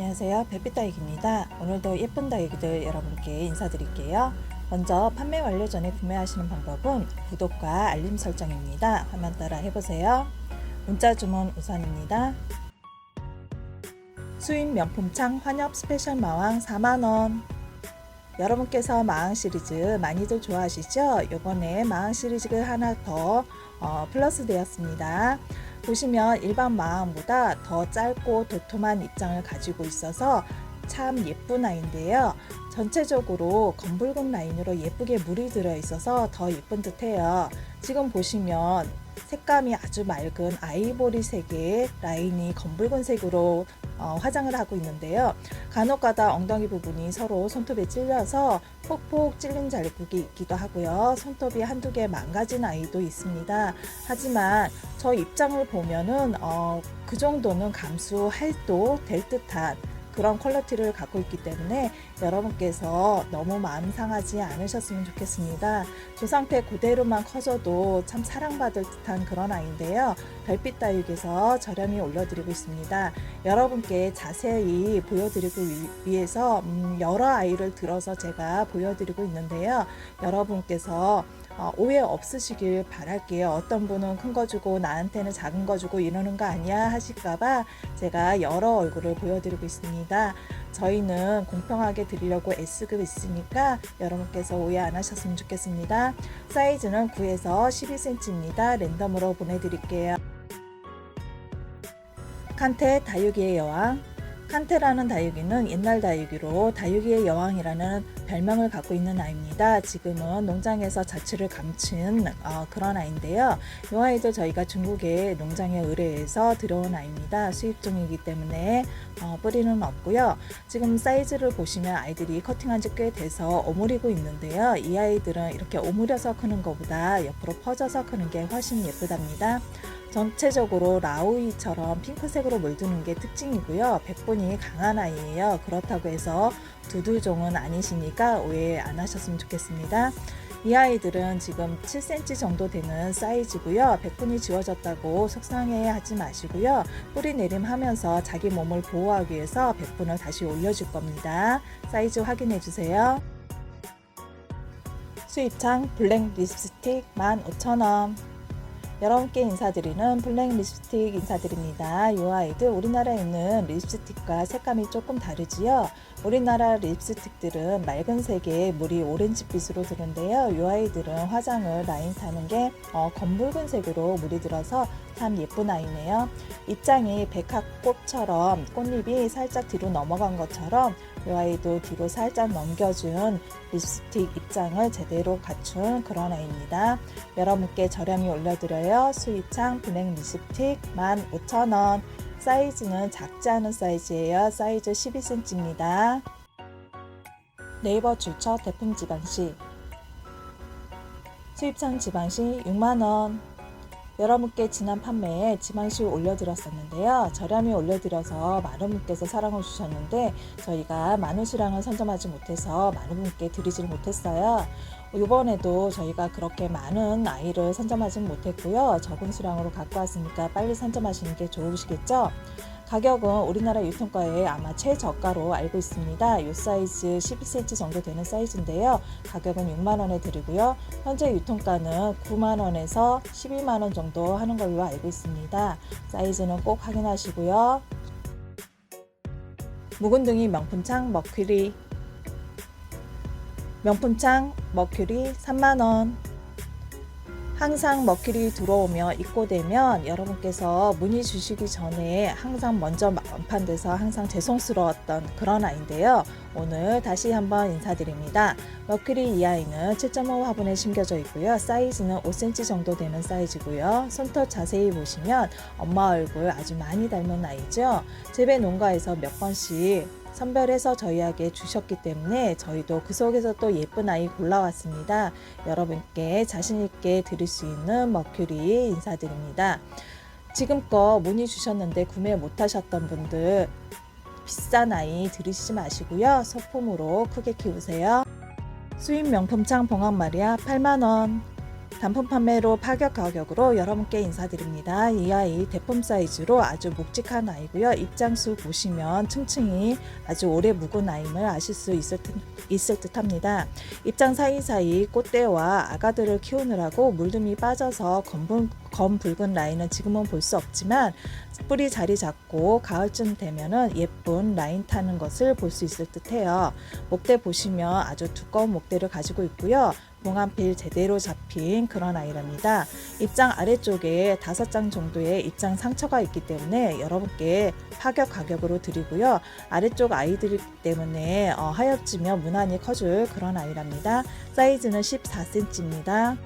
안녕하세요, 별빛다육입니다. 오늘도 예쁜 다육이들 여러분께 인사드릴게요. 먼저 판매 완료 전에 구매하시는 방법은 구독과 알림 설정입니다. 화면 따라 해보세요. 문자 주문 우선입니다. 수입 명품창 환엽 스페셜 마왕 4만원. 여러분께서 마왕 시리즈 많이들 좋아하시죠? 요번에 마왕 시리즈가 하나 더 플러스 되었습니다. 보시면 일반 마왕보다 더 짧고 도톰한 입장을 가지고 있어서 참 예쁜 아이인데요. 전체적으로 검붉은 라인으로 예쁘게 물이 들어 있어서 더 예쁜 듯해요. 지금 보시면 색감이 아주 맑은 아이보리색의 라인이 검붉은 색으로 화장을 하고 있는데요. 간혹가다 엉덩이 부분이 서로 손톱에 찔려서 폭폭 찔린 자국이 있기도 하고요. 손톱이 한두 개 망가진 아이도 있습니다. 하지만 저 입장을 보면은 그 정도는 감수해도 될 듯한 그런 퀄리티를 갖고 있기 때문에 여러분께서 너무 마음 상하지 않으셨으면 좋겠습니다. 저 상태 그대로만 커져도 참 사랑받을 듯한 그런 아이인데요. 별빛 다육에서 저렴히 올려드리고 있습니다. 여러분께 자세히 보여드리기 위해서 여러 아이를 들어서 제가 보여드리고 있는데요. 여러분께서 오해 없으시길 바랄게요. 어떤 분은 큰 거 주고 나한테는 작은 거 주고 이러는 거 아니야 하실까봐 제가 여러 얼굴을 보여드리고 있습니다. 저희는 공평하게 드리려고 애쓰고 있으니까 여러분께서 오해 안 하셨으면 좋겠습니다. 사이즈는 9에서 12cm입니다. 랜덤으로 보내드릴게요. 칸테 다육이의 여왕. 칸테라는 다육이는 옛날 다육이로 다육이의 여왕이라는 별명을 갖고 있는 아이입니다. 지금은 농장에서 자취를 감춘 그런 아이인데요. 이 아이도 저희가 중국의 농장에 의뢰해서 들어온 아이입니다. 수입 중이기 때문에 뿌리는 없고요. 지금 사이즈를 보시면 아이들이 커팅한 지 꽤 돼서 오므리고 있는데요. 이 아이들은 이렇게 오므려서 크는 것보다 옆으로 퍼져서 크는 게 훨씬 예쁘답니다. 전체적으로 라우이처럼 핑크색으로 물드는 게 특징이고요. 백분이 강한 아이예요. 그렇다고 해서 두두종은 아니시니까 오해 안 하셨으면 좋겠습니다. 이 아이들은 지금 7cm 정도 되는 사이즈고요. 백분이 지워졌다고 속상해 하지 마시고요. 뿌리 내림하면서 자기 몸을 보호하기 위해서 백분을 다시 올려줄 겁니다. 사이즈 확인해 주세요. 수입창 블랙 립스틱 15,000원. 여러분께 인사드리는 블랙 립스틱 인사드립니다. 이 아이들 우리나라에 있는 립스틱과 색감이 조금 다르지요. 우리나라 립스틱들은 맑은 색의 물이 오렌지빛으로 드는데요. 이 아이들은 화장을 라인 타는 게 검붉은 색으로 물이 들어서 참 예쁜 아이네요. 입장이 백합꽃처럼 꽃잎이 살짝 뒤로 넘어간 것처럼 이 아이도 뒤로 살짝 넘겨준 립스틱 입장을 제대로 갖춘 그런 아이입니다. 여러분께 저렴히 올려드려요. 수입창 블랙 립스틱 15,000원. 사이즈는 작지 않은 사이즈예요. 사이즈 12cm입니다. 네이버 출처 대품 지방시. 수입창 지방시 6만원. 여러분께 지난 판매에 지방시 올려드렸었는데요. 저렴히 올려드려서 많은 분께서 사랑을 주셨는데 저희가 많은 수량을 선점하지 못해서 많은 분께 드리질 못했어요. 이번에도 저희가 그렇게 많은 아이를 선점하지 못했고요. 적은 수량으로 갖고 왔으니까 빨리 선점하시는 게 좋으시겠죠? 가격은 우리나라 유통가에 아마 최저가로 알고 있습니다. 이 사이즈 12cm 정도 되는 사이즈인데요. 가격은 6만원에 드리고요. 현재 유통가는 9만원에서 12만원 정도 하는 걸로 알고 있습니다. 사이즈는 꼭 확인하시고요. 묵은둥이 명품창 머큐리. 명품창 머큐리 3만원. 항상 머큐리 들어오며 입고되면 여러분께서 문의 주시기 전에 항상 먼저 완판돼서 항상 죄송스러웠던 그런 아이인데요. 오늘 다시 한번 인사드립니다. 머큐리 이 아이는 7.5 화분에 심겨져 있고요. 사이즈는 5cm 정도 되는 사이즈고요. 손톱 자세히 보시면 엄마 얼굴 아주 많이 닮은 아이죠. 재배 농가에서 몇 번씩 선별해서 저희에게 주셨기 때문에 저희도 그 속에서 또 예쁜 아이 골라왔습니다. 여러분께 자신있게 드릴 수 있는 머큐리 인사드립니다. 지금껏 문의 주셨는데 구매 못하셨던 분들 비싼 아이 들이시지 마시고요. 소품으로 크게 키우세요. 수입 명품창 봉황마리아 8만원. 단품 판매로 파격 가격으로 여러분께 인사드립니다. 이 아이 대품 사이즈로 아주 묵직한 아이고요. 입장수 보시면 층층이 아주 오래 묵은 아임을 아실 수 있을 듯합니다. 입장 사이사이 꽃대와 아가들을 키우느라고 물듬이 빠져서 검붉은 라인은 지금은 볼 수 없지만 뿌리 자리 잡고 가을쯤 되면은 예쁜 라인 타는 것을 볼 수 있을 듯해요. 목대 보시면 아주 두꺼운 목대를 가지고 있고요. 봉합필 제대로 잡힌 그런 아이랍니다. 입장 아래쪽에 5장 정도의 입장 상처가 있기 때문에 여러분께 파격 가격으로 드리고요. 아래쪽 아이들이기 때문에 하엽지며 무난히 커줄 그런 아이랍니다. 사이즈는 14cm입니다.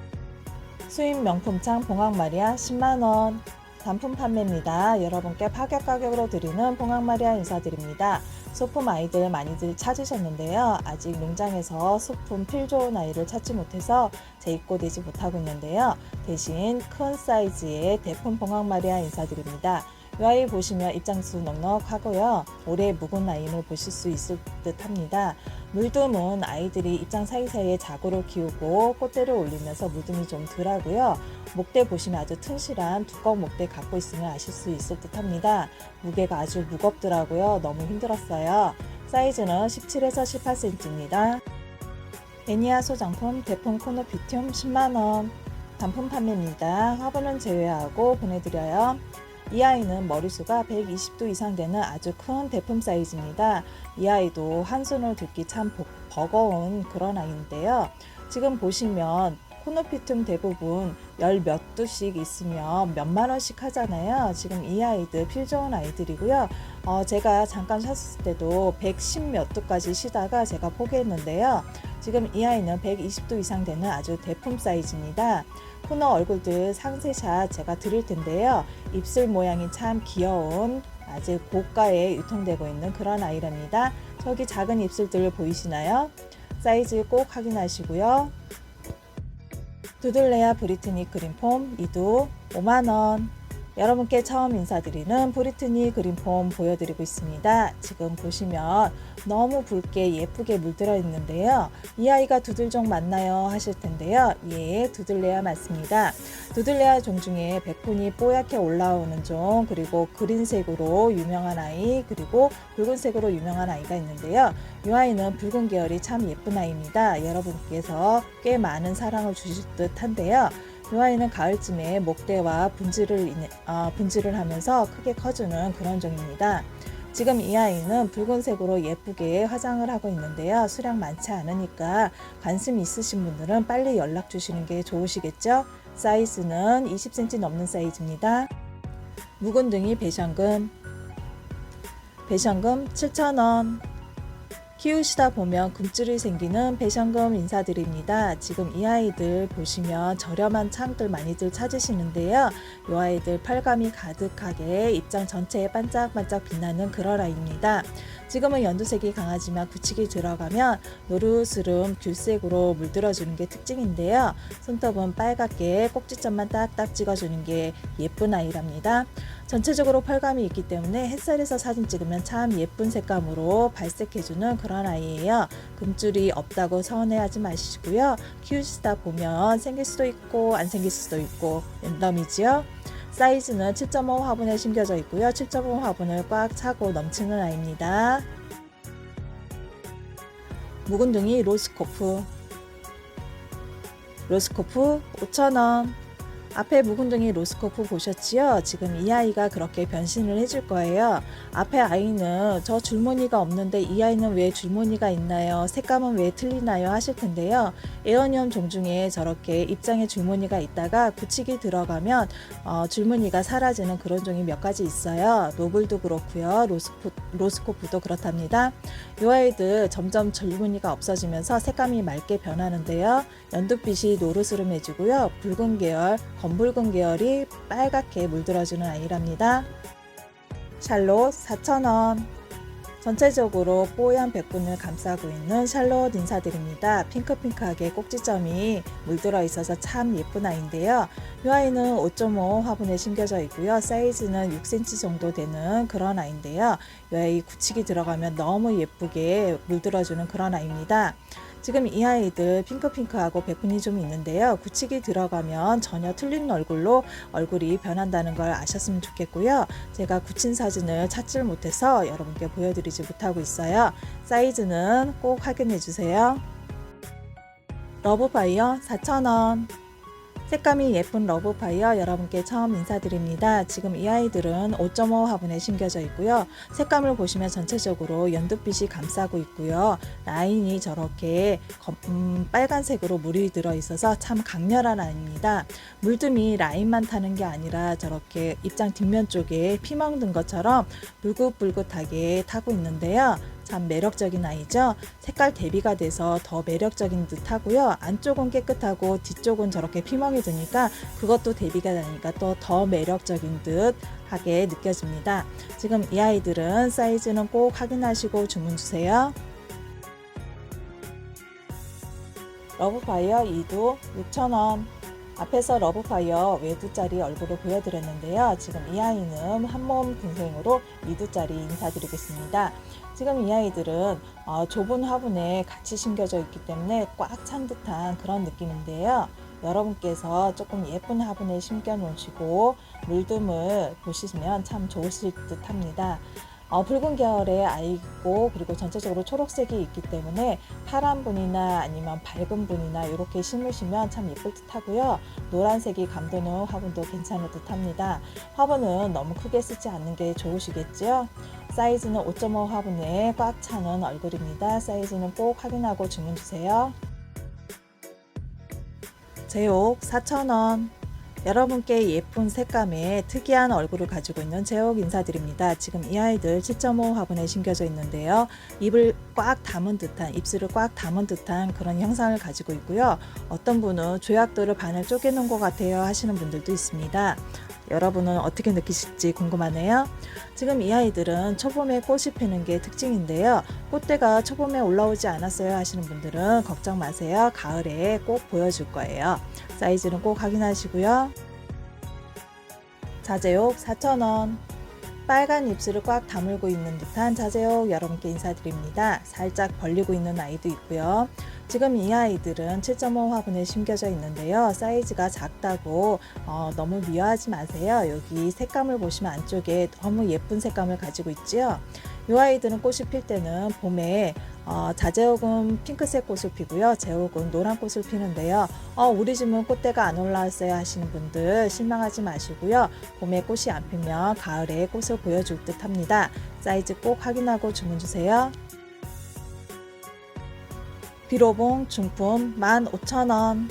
수입 명품창 봉황마리아 10만원. 단품 판매입니다. 여러분께 파격 가격으로 드리는 봉황마리아 인사드립니다. 소품 아이들 많이들 찾으셨는데요. 아직 농장에서 소품 필 좋은 아이를 찾지 못해서 재입고되지 못하고 있는데요. 대신 큰 사이즈의 대품 봉황마리아 인사드립니다. 이 아이 보시면 입장수 넉넉하고요. 오래 묵은 라인을 보실 수 있을 듯 합니다. 물듬은 아이들이 입장 사이사이에 자구를 키우고 꽃대를 올리면서 물듬이 좀 덜하고요. 목대 보시면 아주 튼실한 두꺼운 목대 갖고 있으면 아실 수 있을 듯 합니다. 무게가 아주 무겁더라고요. 너무 힘들었어요. 사이즈는 17에서 18cm입니다. 애니아 소장품 대품 코너 뷰티움 10만원. 단품 판매입니다. 화분은 제외하고 보내드려요. 이 아이는 머리수가 120도 이상 되는 아주 큰 대품 사이즈입니다. 이 아이도 한 손으로 들기 참 버거운 그런 아이인데요. 지금 보시면 코노피툼 대부분 몇 두씩 있으면 몇만 원씩 하잖아요. 지금 이 아이들 필 좋은 아이들이고요. 제가 잠깐 샀을 때도 110 몇 두까지 시다가 제가 포기했는데요. 지금 이 아이는 120도 이상 되는 아주 대품 사이즈입니다. 코너 얼굴들 상세샷 제가 드릴 텐데요. 입술 모양이 참 귀여운 아주 고가에 유통되고 있는 그런 아이랍니다. 저기 작은 입술들 보이시나요? 사이즈 꼭 확인하시고요. 두들레아 브리트니 그린폼 2두 5만원. 여러분께 처음 인사드리는 브리트니 그린폼 보여드리고 있습니다. 지금 보시면 너무 붉게 예쁘게 물들어 있는데요. 이 아이가 두들종 맞나요? 하실 텐데요. 예, 두들레아 맞습니다. 두들레아 종 중에 백분이 뽀얗게 올라오는 종, 그리고 그린색으로 유명한 아이, 그리고 붉은색으로 유명한 아이가 있는데요. 이 아이는 붉은 계열이 참 예쁜 아이입니다. 여러분께서 꽤 많은 사랑을 주실 듯 한데요. 이 아이는 가을쯤에 목대와 분질을 하면서 크게 커주는 그런 종입니다. 지금 이 아이는 붉은색으로 예쁘게 화장을 하고 있는데요. 수량 많지 않으니까 관심 있으신 분들은 빨리 연락 주시는 게 좋으시겠죠? 사이즈는 20cm 넘는 사이즈입니다. 묵은둥이 배션금 7,000원. 키우시다 보면 금줄이 생기는 배션금 인사드립니다. 지금 이 아이들 보시면 저렴한 창들 많이들 찾으시는데요. 이 아이들 팔감이 가득하게 입장 전체에 반짝반짝 빛나는 그런 아이입니다. 지금은 연두색이 강하지만 굳히기 들어가면 노르스름 귤색으로 물들어주는 게 특징인데요. 손톱은 빨갛게 꼭지점만 딱딱 찍어주는 게 예쁜 아이랍니다. 전체적으로 펄감이 있기 때문에 햇살에서 사진 찍으면 참 예쁜 색감으로 발색해주는 그런 아이예요. 금줄이 없다고 서운해하지 마시고요. 키우시다 보면 생길 수도 있고 안 생길 수도 있고 랜덤이지요. 사이즈는 7.5 화분에 심겨져 있고요. 7.5 화분을 꽉 차고 넘치는 아이입니다. 묵은둥이 로스코프 5,000원. 앞에 묵은둥이 로스코프 보셨지요? 지금 이 아이가 그렇게 변신을 해줄 거예요. 앞에 아이는 저 줄무늬가 없는데 이 아이는 왜 줄무늬가 있나요? 색감은 왜 틀리나요? 하실 텐데요. 에어니엄 종 중에 저렇게 입장에 줄무늬가 있다가 굳히기 들어가면 줄무늬가 사라지는 그런 종이 몇 가지 있어요. 노블도 그렇고요. 로스코프도 그렇답니다. 이 아이들 점점 줄무늬가 없어지면서 색감이 맑게 변하는데요. 연두빛이 노르스름해지고요. 붉은 계열, 검붉은 계열이 빨갛게 물들어주는 아이랍니다. 샬롯 4,000원. 전체적으로 뽀얀 백분을 감싸고 있는 샬롯 인사드립니다. 핑크핑크하게 꼭지점이 물들어 있어서 참 예쁜 아이인데요. 이 아이는 5.5 화분에 심겨져 있고요. 사이즈는 6cm 정도 되는 그런 아이인데요. 이 아이 굳히기 들어가면 너무 예쁘게 물들어주는 그런 아이입니다. 지금 이 아이들 핑크핑크하고 백분이 좀 있는데요. 굳히기 들어가면 전혀 틀린 얼굴로 얼굴이 변한다는 걸 아셨으면 좋겠고요. 제가 굳힌 사진을 찾질 못해서 여러분께 보여드리지 못하고 있어요. 사이즈는 꼭 확인해 주세요. 러브파이어 4,000원. 색감이 예쁜 러브파이어 여러분께 처음 인사드립니다. 지금 이 아이들은 5.5 화분에 심겨져 있고요. 색감을 보시면 전체적으로 연두빛이 감싸고 있고요. 라인이 저렇게 빨간색으로 물이 들어 있어서 참 강렬한 라인입니다. 물듬이 라인만 타는 게 아니라 저렇게 입장 뒷면 쪽에 피멍 든 것처럼 불긋불긋하게 타고 있는데요. 참 매력적인 아이죠. 색깔 대비가 돼서 더 매력적인 듯 하고요. 안쪽은 깨끗하고 뒤쪽은 저렇게 피멍이 드니까 그것도 대비가 되니까 또 더 매력적인 듯 하게 느껴집니다. 지금 이 아이들은 사이즈는 꼭 확인하시고 주문 주세요. 러브파이어 2두 6,000원. 앞에서 러브파이어 외두짜리 얼굴을 보여드렸는데요. 지금 이 아이는 한몸 군생으로 2두짜리 인사드리겠습니다. 지금 이 아이들은 좁은 화분에 같이 심겨져 있기 때문에 꽉 찬 듯한 그런 느낌인데요. 여러분께서 조금 예쁜 화분에 심겨 놓으시고 물듬을 보시면 참 좋으실 듯 합니다. 붉은 계열의 아이고 그리고 전체적으로 초록색이 있기 때문에 파란 분이나 아니면 밝은 분이나 이렇게 심으시면 참 예쁠 듯 하고요. 노란색이 감도는 화분도 괜찮을 듯 합니다. 화분은 너무 크게 쓰지 않는 게 좋으시겠죠? 사이즈는 5.5 화분에 꽉 차는 얼굴입니다. 사이즈는 꼭 확인하고 주문 주세요. 제옥 4,000원. 여러분께 예쁜 색감의 특이한 얼굴을 가지고 있는 제옥 인사드립니다. 지금 이 아이들 7.5 화분에 심겨져 있는데요. 입을 꽉 담은 듯한, 입술을 꽉 담은 듯한 그런 형상을 가지고 있고요. 어떤 분은 조약돌을 반을 쪼개놓은 것 같아요 하시는 분들도 있습니다. 여러분은 어떻게 느끼실지 궁금하네요. 지금 이 아이들은 초봄에 꽃이 피는 게 특징인데요. 꽃대가 초봄에 올라오지 않았어요 하시는 분들은 걱정 마세요. 가을에 꼭 보여줄 거예요. 사이즈는 꼭 확인하시고요. 자제옥 4,000원. 빨간 입술을 꽉 다물고 있는 듯한 자제옥 여러분께 인사드립니다. 살짝 벌리고 있는 아이도 있고요. 지금 이 아이들은 7.5 화분에 심겨져 있는데요. 사이즈가 작다고 너무 미워하지 마세요. 여기 색감을 보시면 안쪽에 너무 예쁜 색감을 가지고 있지요. 이 아이들은 꽃이 필 때는 봄에 자제옥은 핑크색 꽃을 피고요. 제옥은 노란 꽃을 피는데요. 우리 집은 꽃대가 안 올라왔어요 하시는 분들 실망하지 마시고요. 봄에 꽃이 안 피면 가을에 꽃을 보여줄 듯 합니다. 사이즈 꼭 확인하고 주문 주세요. 비로봉 중품 15,000원.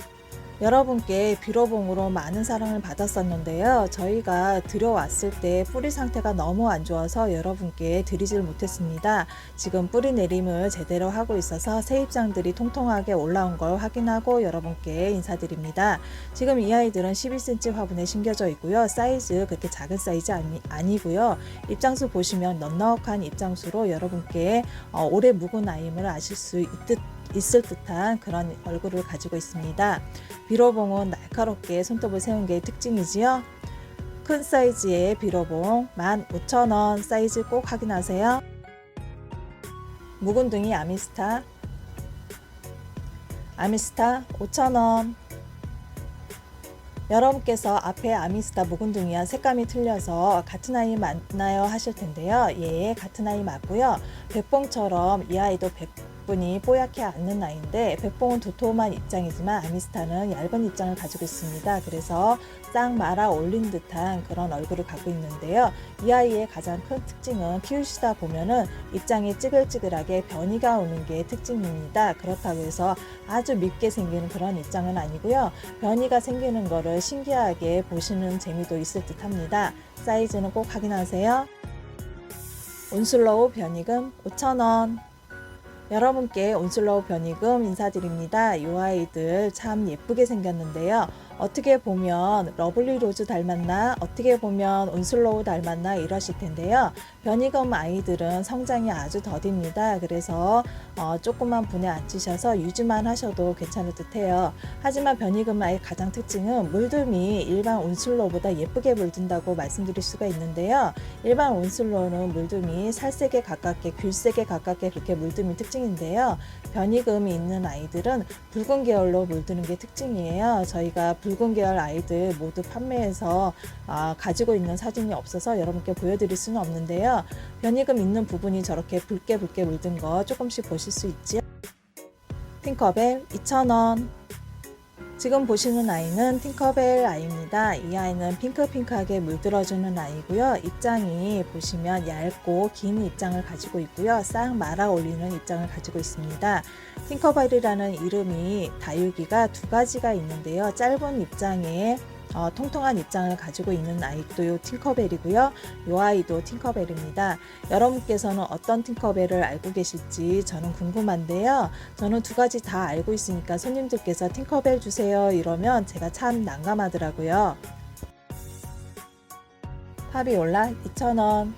여러분께 비로봉으로 많은 사랑을 받았었는데요. 저희가 들여왔을 때 뿌리 상태가 너무 안 좋아서 여러분께 드리질 못했습니다. 지금 뿌리 내림을 제대로 하고 있어서 새 입장들이 통통하게 올라온 걸 확인하고 여러분께 인사드립니다. 지금 이 아이들은 11cm 화분에 심겨져 있고요. 사이즈 그렇게 작은 사이즈 아니고요. 입장수 보시면 넉넉한 입장수로 여러분께 오래 묵은 아임을 아실 수 있을 듯한 그런 얼굴을 가지고 있습니다. 비로봉은 날카롭게 손톱을 세운 게 특징이지요. 큰 사이즈의 비로봉 15,000원. 사이즈 꼭 확인하세요. 묵은둥이 아미스타 5,000원. 여러분께서 앞에 아미스타 묵은둥이와 색감이 틀려서 같은 아이 맞나요 하실 텐데요. 예, 같은 아이 맞고요. 백봉처럼 이 아이도 백분이 뽀얗게 않는 아이인데 백봉은 도톰한 입장이지만 아미스타는 얇은 입장을 가지고 있습니다. 그래서 싹 말아 올린 듯한 그런 얼굴을 갖고 있는데요. 이 아이의 가장 큰 특징은 키우시다 보면은 입장이 찌글찌글하게 변이가 오는 게 특징입니다. 그렇다고 해서 아주 밉게 생기는 그런 입장은 아니고요. 변이가 생기는 거를 신기하게 보시는 재미도 있을 듯 합니다. 사이즈는 꼭 확인하세요. 온슬로우 변이금 5,000원. 여러분께 온슬로우 변이금 인사드립니다. 이 아이들 참 예쁘게 생겼는데요. 어떻게 보면 러블리 로즈 닮았나, 어떻게 보면 온슬로우 닮았나 이러실 텐데요. 변희금 아이들은 성장이 아주 더딥니다. 그래서 조금만 분에 앉히셔서 유지만 하셔도 괜찮을 듯해요. 하지만 변희금 아이 가장 특징은 물듬이 일반 온슬로우보다 예쁘게 물든다고 말씀드릴 수가 있는데요. 일반 온슬로우는 물듬이 살색에 가깝게, 귤색에 가깝게 그렇게 물듬이 특징인데요. 변희금이 있는 아이들은 붉은 계열로 물드는 게 특징이에요. 저희가 붉은 계열 아이들 모두 판매해서 가지고 있는 사진이 없어서 여러분께 보여드릴 수는 없는데요. 변희금 있는 부분이 저렇게 붉게 물든 거 조금씩 보실 수 있죠. 팅커벨 2,000원. 지금 보시는 아이는 팅커벨 아이입니다. 이 아이는 핑크핑크하게 물들어주는 아이고요. 입장이 보시면 얇고 긴 입장을 가지고 있고요. 싹 말아 올리는 입장을 가지고 있습니다. 팅커벨이라는 이름이 다육이가 두 가지가 있는데요. 짧은 입장에 통통한 입장을 가지고 있는 아이도 팅커벨이고요. 이 아이도 팅커벨입니다. 여러분께서는 어떤 팅커벨을 알고 계실지 저는 궁금한데요. 저는 두 가지 다 알고 있으니까 손님들께서 팅커벨 주세요 이러면 제가 참 난감하더라고요. 파비올라 2,000원.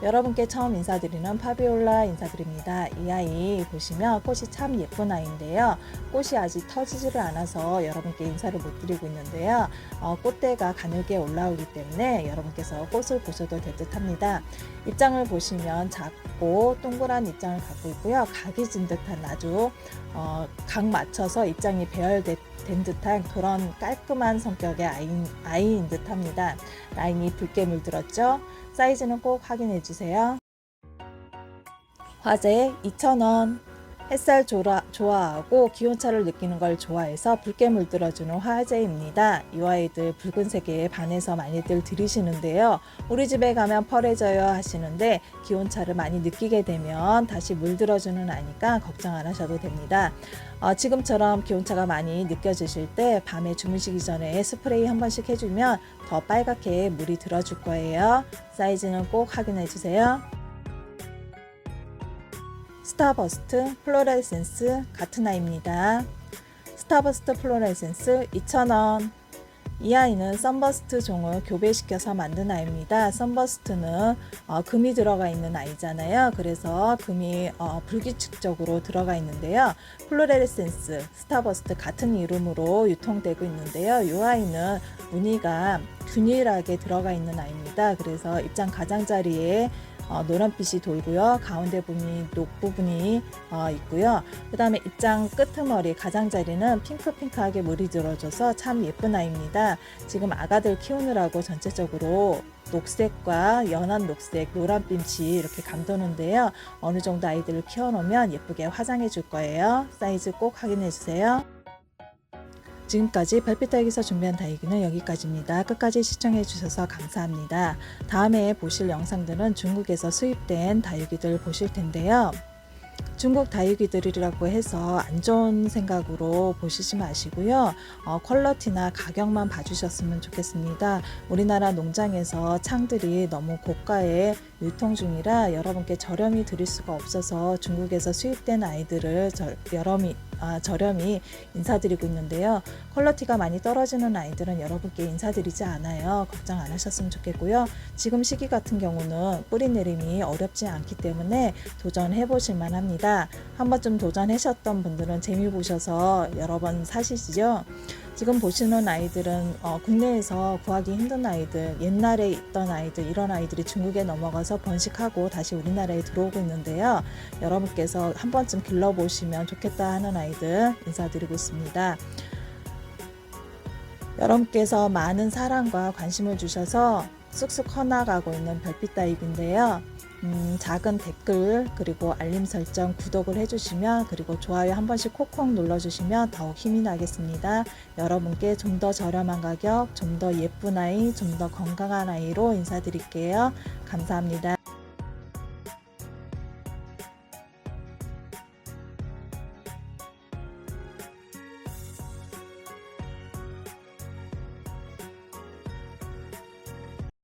여러분께 처음 인사드리는 파비올라 인사드립니다. 이 아이 보시면 꽃이 참 예쁜 아이인데요. 꽃이 아직 터지지를 않아서 여러분께 인사를 못 드리고 있는데요. 꽃대가 가늘게 올라오기 때문에 여러분께서 꽃을 보셔도 될 듯 합니다. 입장을 보시면 작고 동그란 입장을 갖고 있고요. 각이 진 듯한 아주 각 맞춰서 입장이 배열된 듯한 그런 깔끔한 성격의 아이인 듯 합니다. 라인이 붉게 물들었죠. 사이즈는 꼭 확인해 주세요. 화재 2,000원. 햇살 좋아하고 기온차를 느끼는 걸 좋아해서 붉게 물들어주는 화재입니다. 이 아이들 붉은색에 반해서 많이들 들이시는데요. 우리 집에 가면 펄해져요 하시는데 기온차를 많이 느끼게 되면 다시 물들어주는 아이니까 걱정 안 하셔도 됩니다. 지금처럼 기온차가 많이 느껴지실 때 밤에 주무시기 전에 스프레이 한 번씩 해주면 더 빨갛게 물이 들어줄 거예요. 사이즈는 꼭 확인해 주세요. 스타버스트 플로레센스 같은 아이입니다. 스타버스트 플로레센스 2,000원. 이 아이는 썬버스트 종을 교배시켜서 만든 아이입니다. 썬버스트는 금이 들어가 있는 아이잖아요. 그래서 금이 불규칙적으로 들어가 있는데요. 플로레센스, 스타버스트 같은 이름으로 유통되고 있는데요. 이 아이는 무늬가 균일하게 들어가 있는 아이입니다. 그래서 입장 가장자리에 노란빛이 돌고요. 가운데 녹 부분이 있고요. 그 다음에 입장 끄트머리 가장자리는 핑크핑크하게 물이 들어줘서 참 예쁜 아이입니다. 지금 아가들 키우느라고 전체적으로 녹색과 연한 녹색, 노란빛이 이렇게 감도는데요. 어느 정도 아이들을 키워놓으면 예쁘게 화장해 줄 거예요. 사이즈 꼭 확인해 주세요. 지금까지 별빛 다육이에서 준비한 다육이는 여기까지입니다. 끝까지 시청해 주셔서 감사합니다. 다음에 보실 영상들은 중국에서 수입된 다육이들 보실 텐데요. 중국 다육이들이라고 해서 안 좋은 생각으로 보시지 마시고요. 퀄리티나 가격만 봐주셨으면 좋겠습니다. 우리나라 농장에서 창들이 너무 고가에 유통 중이라 여러분께 저렴히 드릴 수가 없어서 중국에서 수입된 아이들을 저렴히 인사드리고 있는데요. 퀄리티가 많이 떨어지는 아이들은 여러분께 인사드리지 않아요. 걱정 안 하셨으면 좋겠고요. 지금 시기 같은 경우는 뿌리 내림이 어렵지 않기 때문에 도전해 보실 만합니다. 한 번쯤 도전하셨던 분들은 재미 보셔서 여러 번 사시죠. 지금 보시는 아이들은 국내에서 구하기 힘든 아이들, 옛날에 있던 아이들, 이런 아이들이 중국에 넘어가서 번식하고 다시 우리나라에 들어오고 있는데요. 여러분께서 한 번쯤 길러보시면 좋겠다 하는 아이들 인사드리고 있습니다. 여러분께서 많은 사랑과 관심을 주셔서 쑥쑥 커나가고 있는 별빛 다육인데요. 작은 댓글 그리고 알림 설정 구독을 해주시면 그리고 좋아요 한 번씩 콕콕 눌러주시면 더욱 힘이 나겠습니다. 여러분께 좀 더 저렴한 가격, 좀 더 예쁜 아이, 좀 더 건강한 아이로 인사드릴게요. 감사합니다.